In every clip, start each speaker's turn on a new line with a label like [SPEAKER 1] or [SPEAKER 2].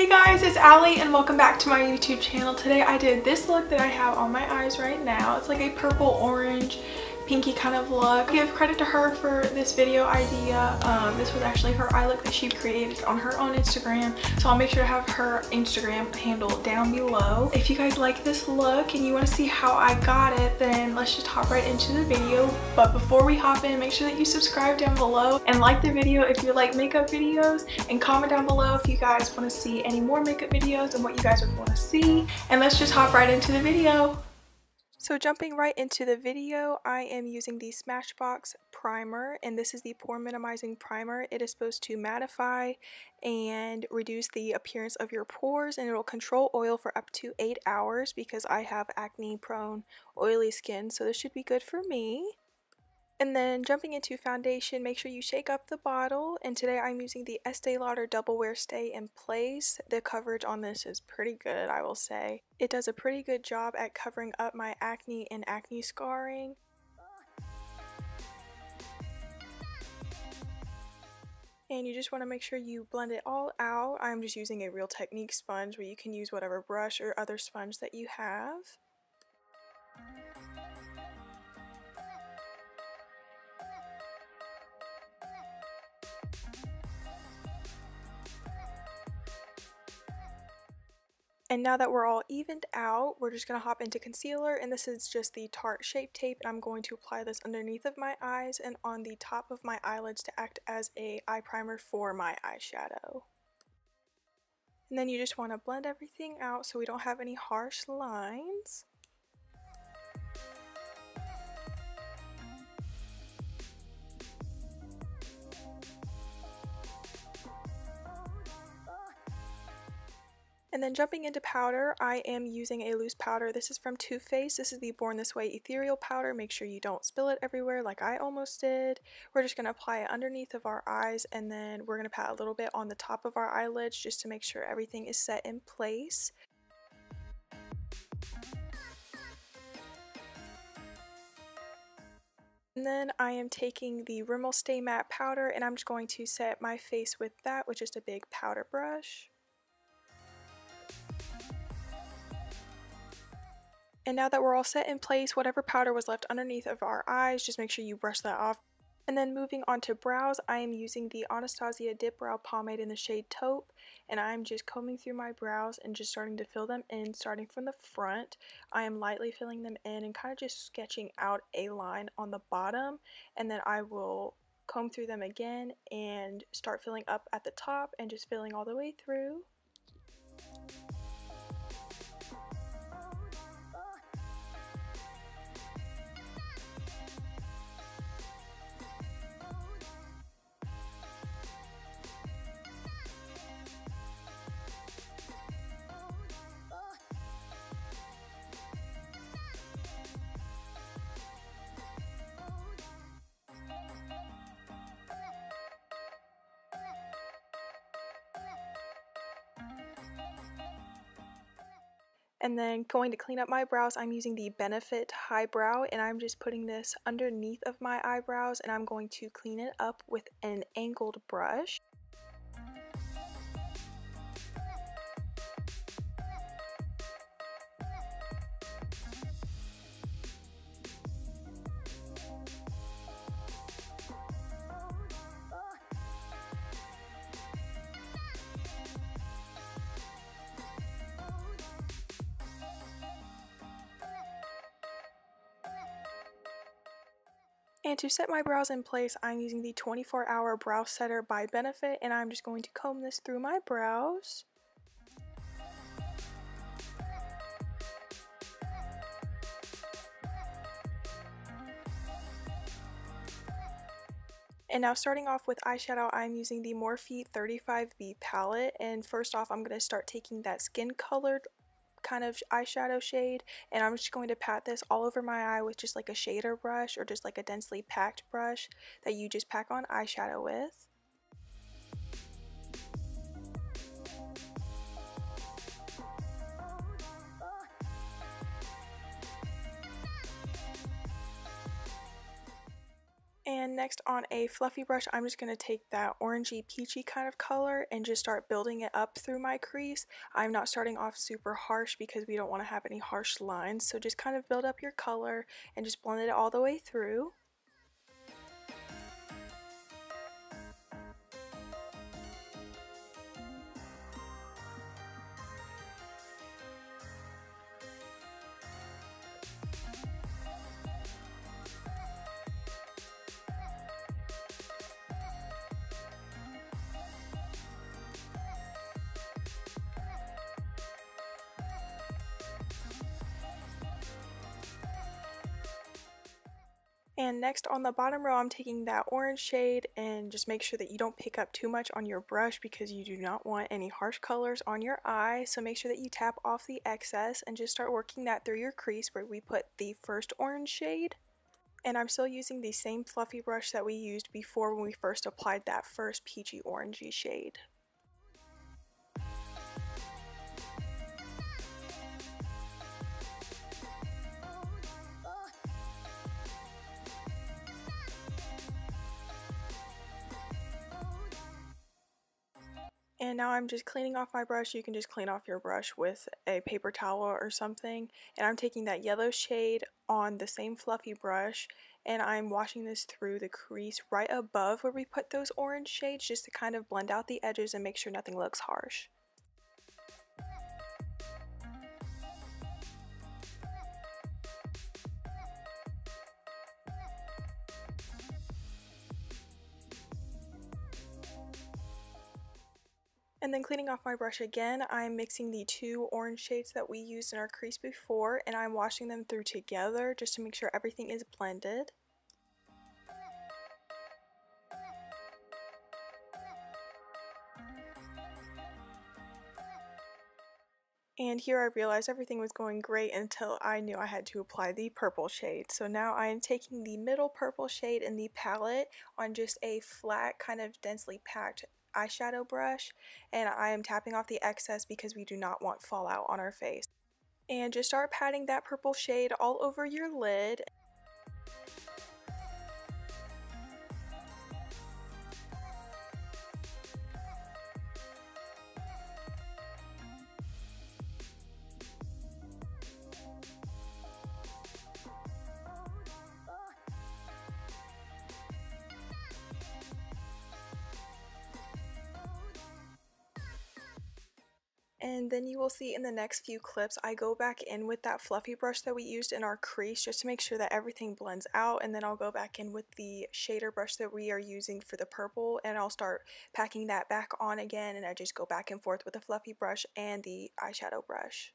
[SPEAKER 1] Hey guys, it's Allie and welcome back to my YouTube channel. Today I did this look that I have on my eyes right now. It's like a purple orange pinky kind of look. I give credit to her for this video idea. This was actually her eye look that she created on her own Instagram, so I'll make sure to have her Instagram handle down below. If you guys like this look and you want to see how I got it, then let's just hop right into the video. But before we hop in, make sure that you subscribe down below and like the video if you like makeup videos, and comment down below if you guys want to see any more makeup videos and what you guys would want to see. And let's just hop right into the video. So jumping right into the video, I am using the Smashbox primer, and this is the pore minimizing primer. It is supposed to mattify and reduce the appearance of your pores, and it will control oil for up to 8 hours because I have acne prone oily skin, so this should be good for me. And then jumping into foundation, make sure you shake up the bottle, and today I'm using the Estee Lauder Double Wear Stay in Place. The coverage on this is pretty good, I will say. It does a pretty good job at covering up my acne and acne scarring. And you just want to make sure you blend it all out. I'm just using a Real Technique sponge, but you can use whatever brush or other sponge that you have. And now that we're all evened out, we're just going to hop into concealer, and this is just the Tarte Shape Tape, and I'm going to apply this underneath of my eyes and on the top of my eyelids to act as a eye primer for my eyeshadow. And then you just want to blend everything out so we don't have any harsh lines. And then jumping into powder, I am using a loose powder. This is from Too Faced. This is the Born This Way Ethereal powder. Make sure you don't spill it everywhere like I almost did. We're just going to apply it underneath of our eyes, and then we're going to pat a little bit on the top of our eyelids just to make sure everything is set in place. And then I am taking the Rimmel Stay Matte powder, and I'm just going to set my face with that with just a big powder brush. And now that we're all set in place, whatever powder was left underneath of our eyes, just make sure you brush that off. And then moving on to brows, I am using the Anastasia Dipbrow pomade in the shade Taupe, and I'm just combing through my brows and just starting to fill them in, starting from the front. I am lightly filling them in and kind of just sketching out a line on the bottom, and then I will comb through them again and start filling up at the top and just filling all the way through. And then going to clean up my brows, I'm using the Benefit Highbrow, and I'm just putting this underneath of my eyebrows, and I'm going to clean it up with an angled brush. And to set my brows in place, I'm using the 24-Hour Brow Setter by Benefit, and I'm just going to comb this through my brows. And now starting off with eyeshadow, I'm using the Morphe 35B palette, and first off I'm going to start taking that skin colored kind of eyeshadow shade, and I'm just going to pat this all over my eye with just like a shader brush or just like a densely packed brush that you just pack on eyeshadow with. And next on a fluffy brush, I'm just going to take that orangey peachy kind of color and just start building it up through my crease. I'm not starting off super harsh because we don't want to have any harsh lines, so just kind of build up your color and just blend it all the way through. And next on the bottom row, I'm taking that orange shade and just make sure that you don't pick up too much on your brush because you do not want any harsh colors on your eye. So make sure that you tap off the excess and just start working that through your crease where we put the first orange shade. And I'm still using the same fluffy brush that we used before when we first applied that first peachy orangey shade. And now I'm just cleaning off my brush. You can just clean off your brush with a paper towel or something. And I'm taking that yellow shade on the same fluffy brush and I'm washing this through the crease right above where we put those orange shades just to kind of blend out the edges and make sure nothing looks harsh. And then cleaning off my brush again, I'm mixing the two orange shades that we used in our crease before and I'm washing them through together just to make sure everything is blended. And here I realized everything was going great until I knew I had to apply the purple shade. So now I am taking the middle purple shade in the palette on just a flat, kind of densely packed eyeshadow brush, and I am tapping off the excess because we do not want fallout on our face. And just start patting that purple shade all over your lid. And then you will see in the next few clips, I go back in with that fluffy brush that we used in our crease just to make sure that everything blends out, and then I'll go back in with the shader brush that we are using for the purple and I'll start packing that back on again, and I just go back and forth with the fluffy brush and the eyeshadow brush.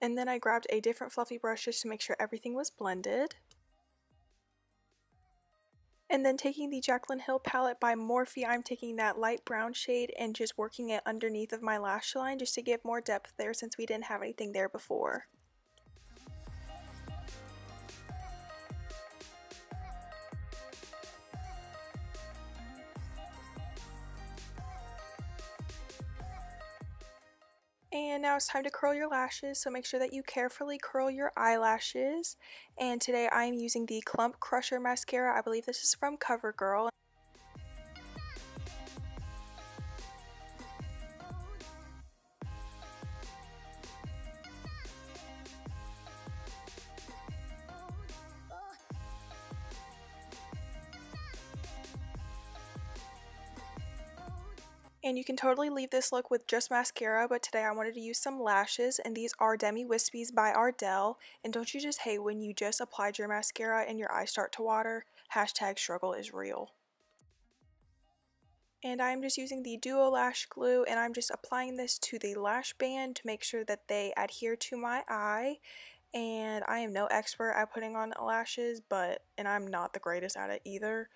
[SPEAKER 1] And then I grabbed a different fluffy brush just to make sure everything was blended. And then taking the Jaclyn Hill palette by Morphe, I'm taking that light brown shade and just working it underneath of my lash line just to give more depth there since we didn't have anything there before. And now it's time to curl your lashes, so make sure that you carefully curl your eyelashes. And today I am using the Clump Crusher mascara. I believe this is from Covergirl. And you can totally leave this look with just mascara, but today I wanted to use some lashes, and these are Demi Wispies by Ardell. And don't you just hate when you just applied your mascara and your eyes start to water? Hashtag struggle is real. And I'm just using the Duo Lash Glue, and I'm just applying this to the lash band to make sure that they adhere to my eye. And I am no expert at putting on lashes, and I'm not the greatest at it either.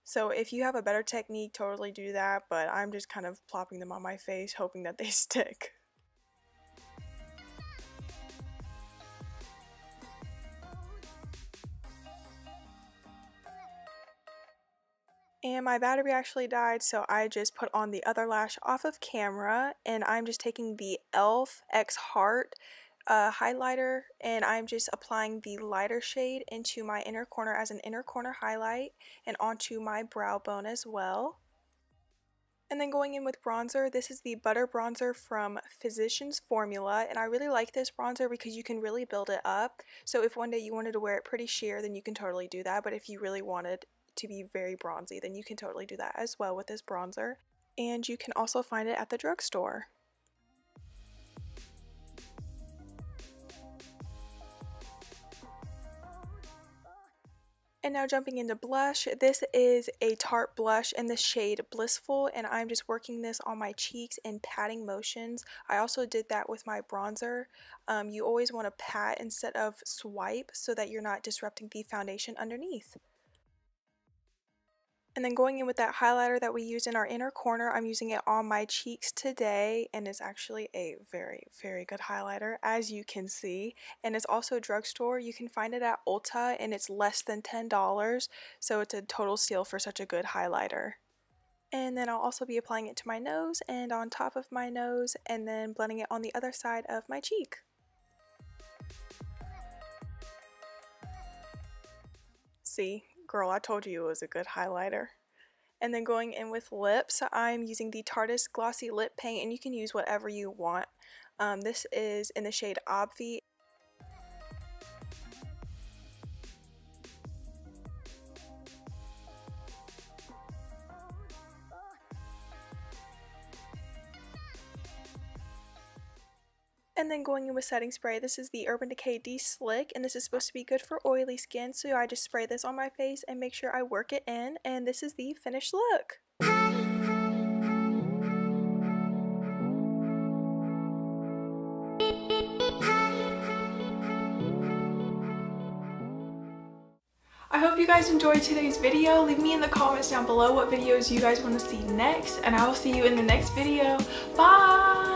[SPEAKER 1] So if you have a better technique, totally do that, but I'm just kind of plopping them on my face, hoping that they stick. And my battery actually died, so I just put on the other lash off of camera, and I'm just taking the e.l.f. x Heart highlighter, and I'm just applying the lighter shade into my inner corner as an inner corner highlight and onto my brow bone as well. And then going in with bronzer, this is the Butter Bronzer from Physicians Formula, and I really like this bronzer because you can really build it up. So if one day you wanted to wear it pretty sheer, then you can totally do that, but if you really wanted to be very bronzy, then you can totally do that as well with this bronzer. And you can also find it at the drugstore. And now jumping into blush, this is a Tarte blush in the shade Blissful, and I'm just working this on my cheeks in patting motions. I also did that with my bronzer. You always want to pat instead of swipe so that you're not disrupting the foundation underneath. And then going in with that highlighter that we used in our inner corner, I'm using it on my cheeks today, and it's actually a very, very good highlighter, as you can see. And it's also drugstore. You can find it at Ulta, and it's less than $10, so it's a total steal for such a good highlighter. And then I'll also be applying it to my nose and on top of my nose, and then blending it on the other side of my cheek. See? Girl, I told you it was a good highlighter. And then going in with lips, I'm using the Tarteist Glossy Lip Paint, and you can use whatever you want. This is in the shade Obvi. And then going in with setting spray, this is the Urban Decay De-Slick, and this is supposed to be good for oily skin, so I just spray this on my face and make sure I work it in, and this is the finished look. I hope you guys enjoyed today's video. Leave me in the comments down below what videos you guys want to see next, and I will see you in the next video. Bye!